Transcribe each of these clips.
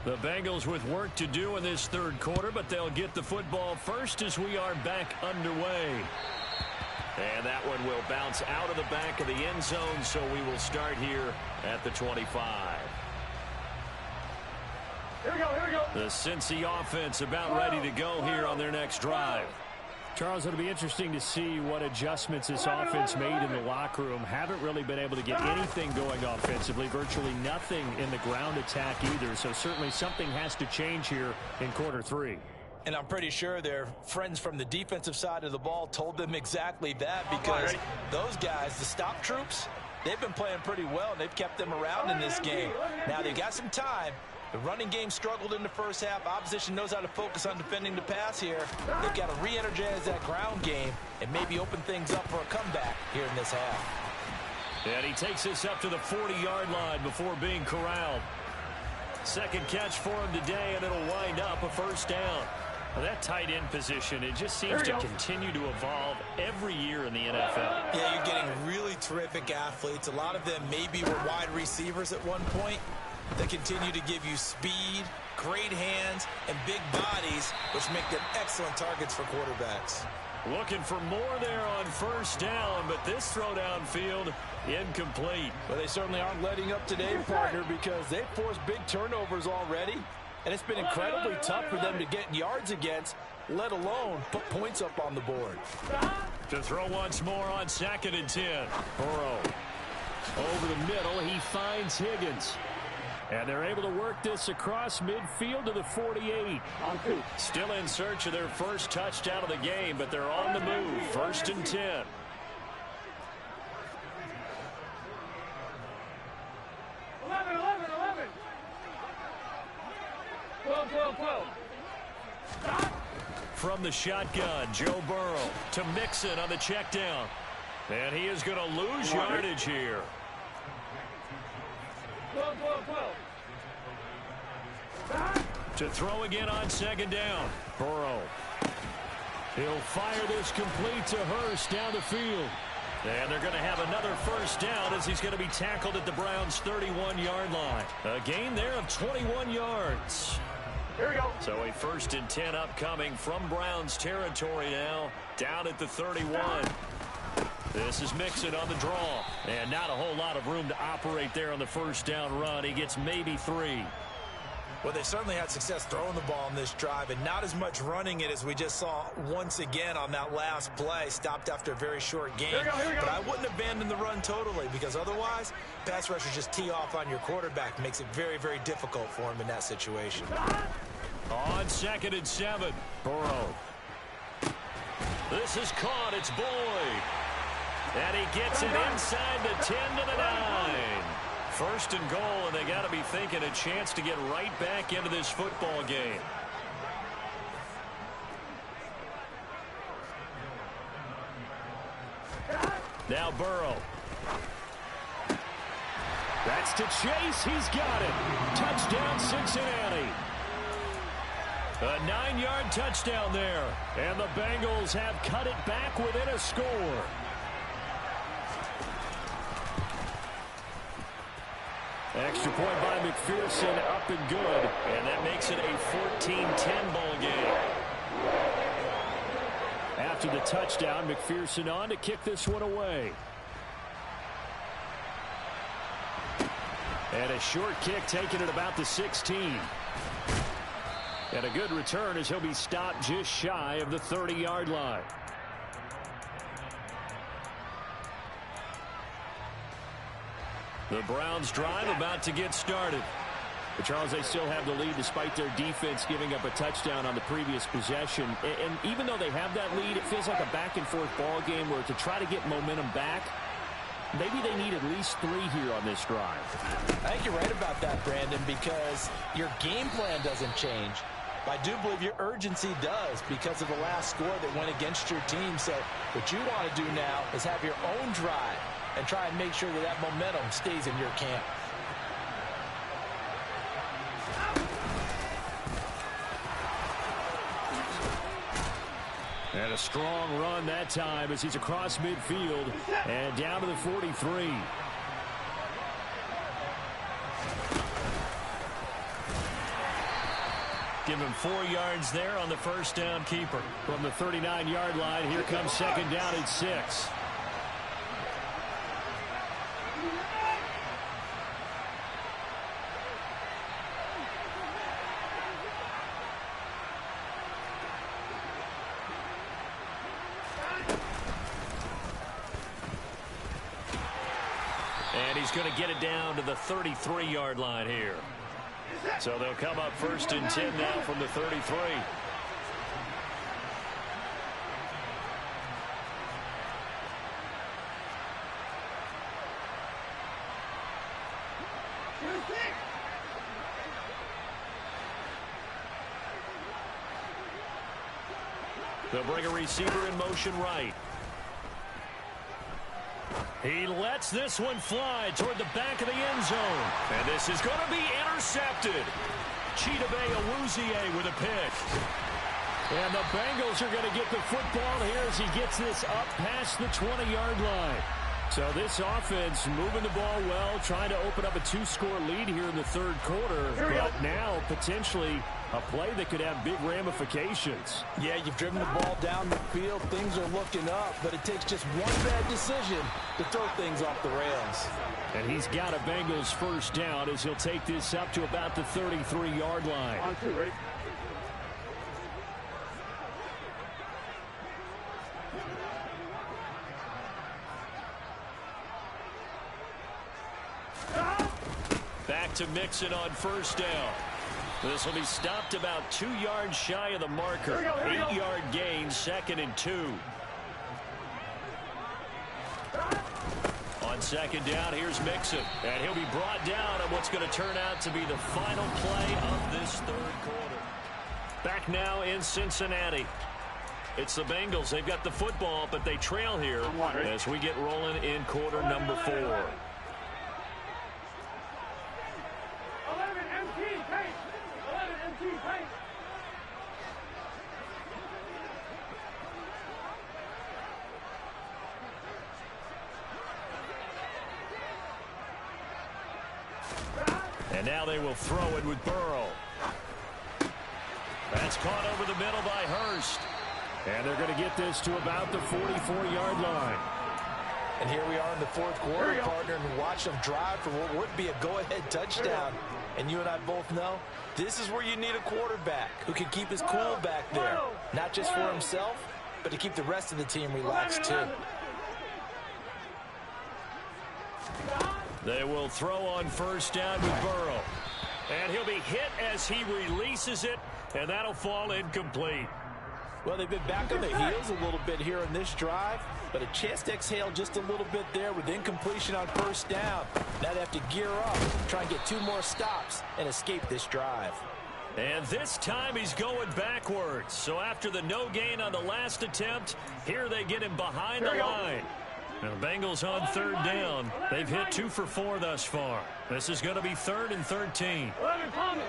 The Bengals with work to do in this third quarter, but they'll get the football first as we are back underway. And that one will bounce out of the back of the end zone, so we will start here at the 25. Here we go. The Cincy offense about ready to go here on their next drive. Charles, it'll be interesting to see what adjustments this offense made in the locker room. Haven't really been able to get anything going offensively, virtually nothing in the ground attack either. So certainly something has to change here in quarter three. And I'm pretty sure their friends from the defensive side of the ball told them exactly that, because those guys, the stop troops, they've been playing pretty well, and they've kept them around in this game. Now they've got some time. The running game struggled in the first half. Opposition knows how to focus on defending the pass here. They've got to re-energize that ground game and maybe open things up for a comeback here in this half. And he takes this up to the 40-yard line before being corralled. Second catch for him today, and it'll wind up a first down. Well, that tight end position, it just seems to continue to evolve every year in the NFL. Yeah, you're getting really terrific athletes. A lot of them maybe were wide receivers at one point. They continue to give you speed, great hands, and big bodies, which make them excellent targets for quarterbacks. Looking for more there on first down, but this throw downfield incomplete. Well, they certainly aren't letting up today, partner, because they've forced big turnovers already, and it's been incredibly tough for them to get yards against, let alone put points up on the board. To throw once more on 2nd and 10. Burrow over the middle. He finds Higgins. And they're able to work this across midfield to the 48. Still in search of their first touchdown of the game, but they're on the move. 1st and 10. 11. 12. From the shotgun, Joe Burrow to Mixon on the check down. And he is going to lose yardage here. 12. To throw again on 2nd down. Burrow. He'll fire this complete to Hurst down the field. And they're going to have another first down as he's going to be tackled at the Browns' 31-yard line. A gain there of 21 yards. Here we go. So a 1st and 10 upcoming from Browns territory now, down at the 31. This is Mixon on the draw. And not a whole lot of room to operate there on the first down run. He gets maybe 3. Well, they certainly had success throwing the ball in this drive, and not as much running it as we just saw once again on that last play. Stopped after a very short game. Here we go. But I wouldn't abandon the run totally, because otherwise, pass rushers just tee off on your quarterback. Makes it very, very difficult for him in that situation. On 2nd and 7, Burrow. This is caught. It's Boyd. And he gets it inside the 10 to the 9. 1st and goal, and they got to be thinking a chance to get right back into this football game. Now Burrow. That's to Chase. He's got it. Touchdown, Cincinnati. A 9-yard touchdown there. And the Bengals have cut it back within a score. Extra point by McPherson, up and good. And that makes it a 14-10 ball game. After the touchdown, McPherson on to kick this one away. And a short kick taken at about the 16. And a good return as he'll be stopped just shy of the 30-yard line. The Browns drive about to get started. But Charles, they still have the lead despite their defense giving up a touchdown on the previous possession. And even though they have that lead, it feels like a back-and-forth ball game where to try to get momentum back, maybe they need at least 3 here on this drive. I think you're right about that, Brandon, because your game plan doesn't change. I do believe your urgency does because of the last score that went against your team. So what you want to do now is have your own drive and try and make sure that that momentum stays in your camp. And a strong run that time as he's across midfield and down to the 43. Give him 4 yards there on the first down keeper. From the 39-yard line, here comes second down and 6. And he's going to get it down to the 33-yard line here. So they'll come up first and 10 now from the 33. They'll bring a receiver in motion right. He lets this one fly toward the back of the end zone. And this is going to be intercepted. CHI2 with a pick. And the Bengals are going to get the football here as he gets this up past the 20-yard line. So this offense moving the ball well, trying to open up a 2-score lead here in the third quarter. But now potentially a play that could have big ramifications. Yeah, you've driven the ball down the field. Things are looking up, but it takes just one bad decision to throw things off the rails. And he's got a Bengals first down as he'll take this up to about the 33-yard line. On 2, ready? Back to Mixon on first down. This will be stopped about 2 yards shy of the marker. 8-yard gain, 2nd and 2. On second down, here's Mixon. And he'll be brought down on what's going to turn out to be the final play of this third quarter. Back now in Cincinnati. It's the Bengals. They've got the football, but they trail here as we get rolling in quarter number 4. 11 MT, pace. 11 MT, pace. And now they will throw it with Burrow. That's caught over the middle by Hurst. And they're going to get this to about the 44-yard line. And here we are in the fourth quarter, partner, and watch them drive for what would be a go-ahead touchdown. And you and I both know this is where you need a quarterback who can keep his cool back there. Not just for himself, but to keep the rest of the team relaxed too. They will throw on first down with Burrow. And he'll be hit as he releases it, and that'll fall incomplete. Well, they've been back on their heels a little bit here in this drive, but a chance to exhale just a little bit there with incompletion on first down. Now they have to gear up, try and get 2 more stops, and escape this drive. And this time he's going backwards. So after the no gain on the last attempt, here they get him behind the line. Now the Bengals on third down. They've hit 2 for 4 thus far. This is going to be 3rd and 13. 11 Thomas.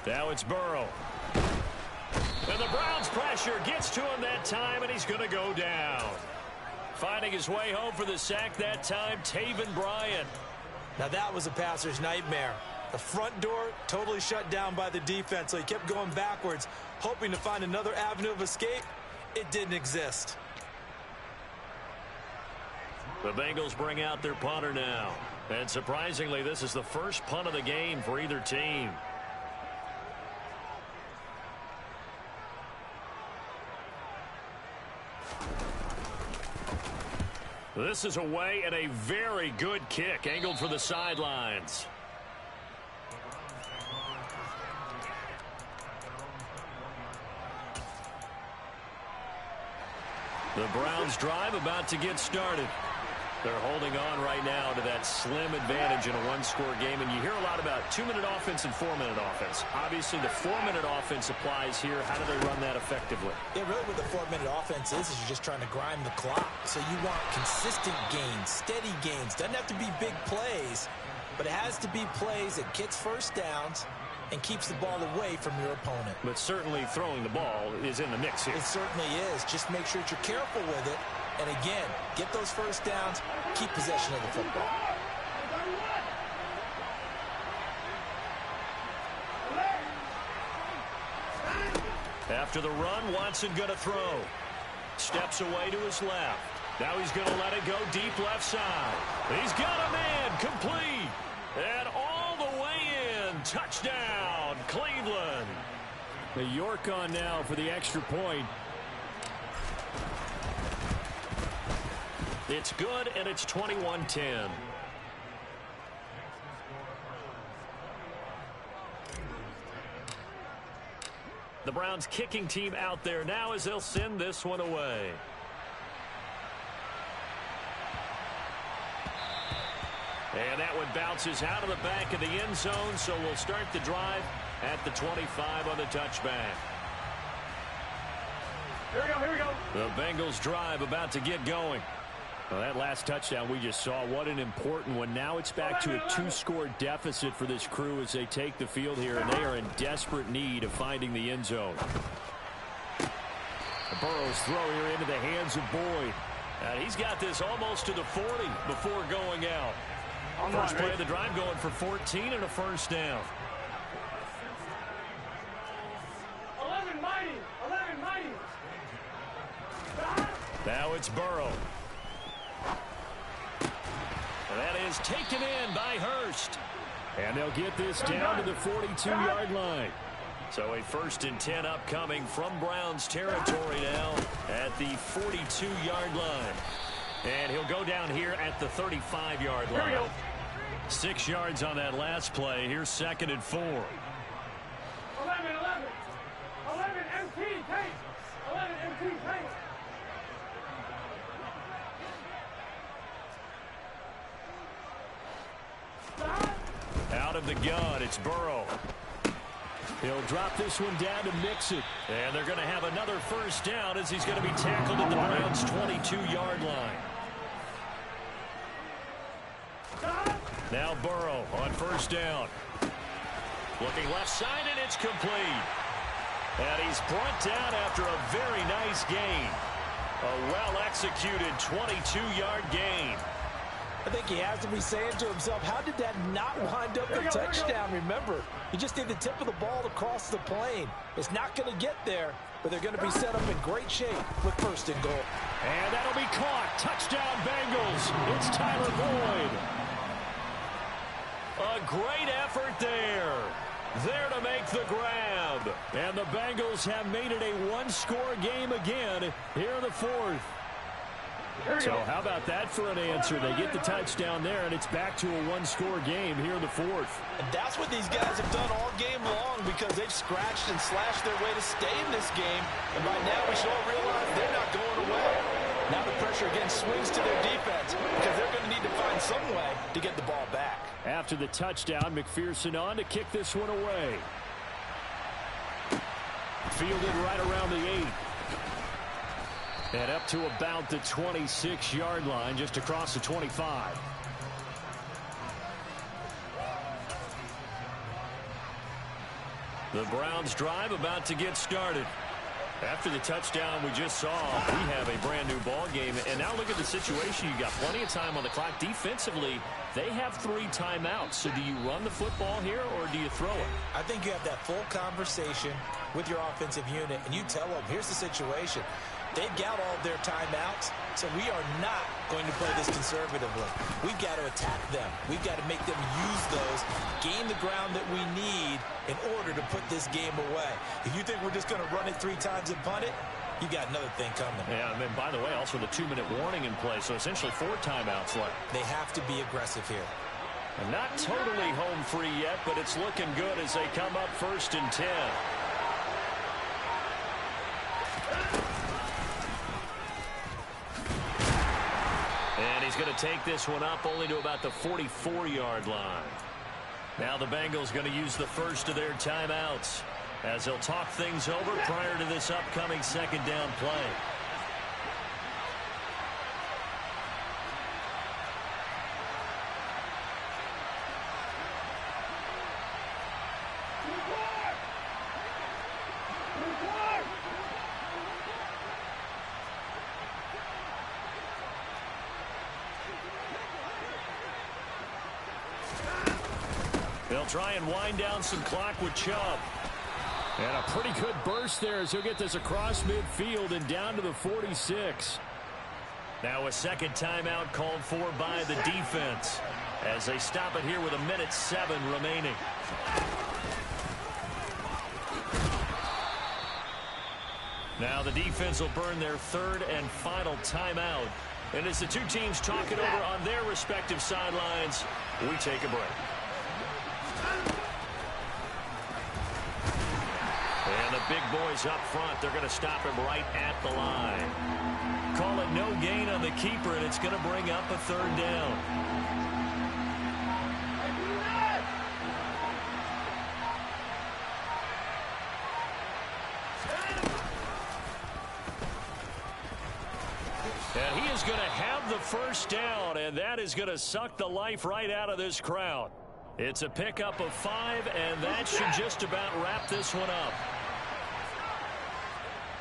Now it's Burrow. And the Browns pressure gets to him that time, and he's going to go down. Finding his way home for the sack that time, Taven Bryan. Now that was a passer's nightmare. The front door totally shut down by the defense, so he kept going backwards, hoping to find another avenue of escape. It didn't exist. The Bengals bring out their punter now. And surprisingly, this is the first punt of the game for either team. This is away and a very good kick, angled for the sidelines. The Browns drive about to get started. They're holding on right now to that slim advantage in a 1-score game. And you hear a lot about 2-minute offense and 4-minute offense. Obviously, the 4-minute offense applies here. How do they run that effectively? Yeah, really what the 4-minute offense is you're just trying to grind the clock. So you want consistent gains, steady gains. Doesn't have to be big plays, but it has to be plays that gets first downs and keeps the ball away from your opponent. But certainly throwing the ball is in the mix here. It certainly is. Just make sure that you're careful with it and again, get those first downs, keep possession of the football. After the run, Watson going to throw. Steps away to his left. Now he's going to let it go deep left side. He's got a man complete. And all the way in. Touchdown, Cleveland. The York on now for the extra point. It's good, and it's 21-10. The Browns kicking team out there now as they'll send this one away. And that one bounces out of the back of the end zone, so we'll start the drive at the 25 on the touchback. Here we go. The Bengals drive about to get going. Well, that last touchdown we just saw, what an important one. Now it's back to a 2-score deficit for this crew as they take the field here, and they are in desperate need of finding the end zone. Burrow's throw here into the hands of Boyd. And he's got this almost to the 40 before going out. First play of the drive going for 14 and a first down. 11 mighty. Now it's Burrow. And that is taken in by Hurst. And they'll get this down to the 42-yard line. So a 1st and 10 upcoming from Browns territory now at the 42-yard line. And he'll go down here at the 35-yard line. 6 yards on that last play. Here's 2nd and 4. 11 MT tank. 11 MT tank. Out of the gun, it's Burrow. He'll drop this one down to mix it. And they're going to have another first down as he's going to be tackled at the Browns' 22-yard line. Now Burrow on first down. Looking left side, and it's complete. And he's brought down after a very nice gain. A well-executed 22-yard gain. I think he has to be saying to himself, how did that not wind up the touchdown? Remember, he just did the tip of the ball across the plane. It's not going to get there, but they're going to be set up in great shape with 1st and goal. And that'll be caught. Touchdown, Bengals. It's Tyler Boyd. A great effort there. There to make the grab. And the Bengals have made it a 1-score game again here in the 4th. So how about that for an answer? They get the touchdown there, and it's back to a 1-score game here in the 4th. And that's what these guys have done all game long because they've scratched and slashed their way to stay in this game. And by now we should all realize they're not going away. Now the pressure again swings to their defense because they're going to need to find some way to get the ball back. After the touchdown, McPherson on to kick this one away. Fielded right around the 8. And up to about the 26-yard line, just across the 25. The Browns drive about to get started. After the touchdown we just saw, we have a brand new ball game. And now look at the situation. You got plenty of time on the clock. Defensively, they have 3 timeouts. So do you run the football here or do you throw it? I think you have that full conversation with your offensive unit, and you tell them, here's the situation. They've got all of their timeouts, so we are not going to play this conservatively. We've got to attack them. We've got to make them use those, gain the ground that we need in order to put this game away. If you think we're just going to run it 3 times and punt it, you got another thing coming. Yeah, and then, by the way, also the 2-minute warning in play, so essentially 4 timeouts left. They have to be aggressive here. And not totally home free yet, but it's looking good as they come up 1st and 10. And he's going to take this one up only to about the 44-yard line. Now the Bengals going to use the first of their timeouts as they'll talk things over prior to this upcoming 2nd down play. try and wind down some clock with Chubb. And a pretty good burst there as he'll get this across midfield and down to the 46. Now a second timeout called for by the defense as they stop it here with 1:07 remaining. Now the defense will burn their third and final timeout. And as the two teams talk it over on their respective sidelines, we take a break. And the big boys up front, they're going to stop him right at the line. Call it no gain on the keeper, and it's going to bring up a third down. And he is going to have the first down, and that is going to suck the life right out of this crowd. It's a pickup of 5, and that should just about wrap this one up.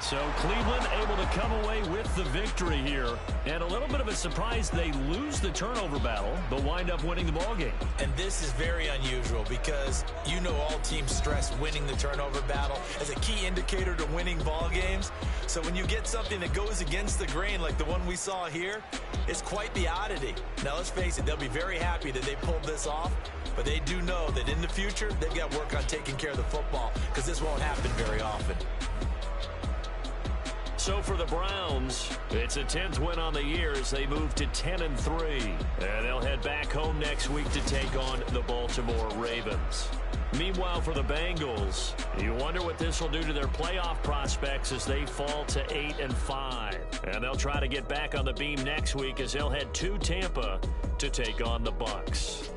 So Cleveland able to come away with the victory here. And a little bit of a surprise, they lose the turnover battle, but wind up winning the ball game. And this is very unusual because you know all teams stress winning the turnover battle as a key indicator to winning ball games. So when you get something that goes against the grain like the one we saw here, it's quite the oddity. Now let's face it, they'll be very happy that they pulled this off, but they do know that in the future, they've got work on taking care of the football because this won't happen very often. So for the Browns, it's a 10th win on the year as they move to 10-3. And they'll head back home next week to take on the Baltimore Ravens. Meanwhile, for the Bengals, you wonder what this will do to their playoff prospects as they fall to 8-5. And they'll try to get back on the beam next week as they'll head to Tampa to take on the Bucs.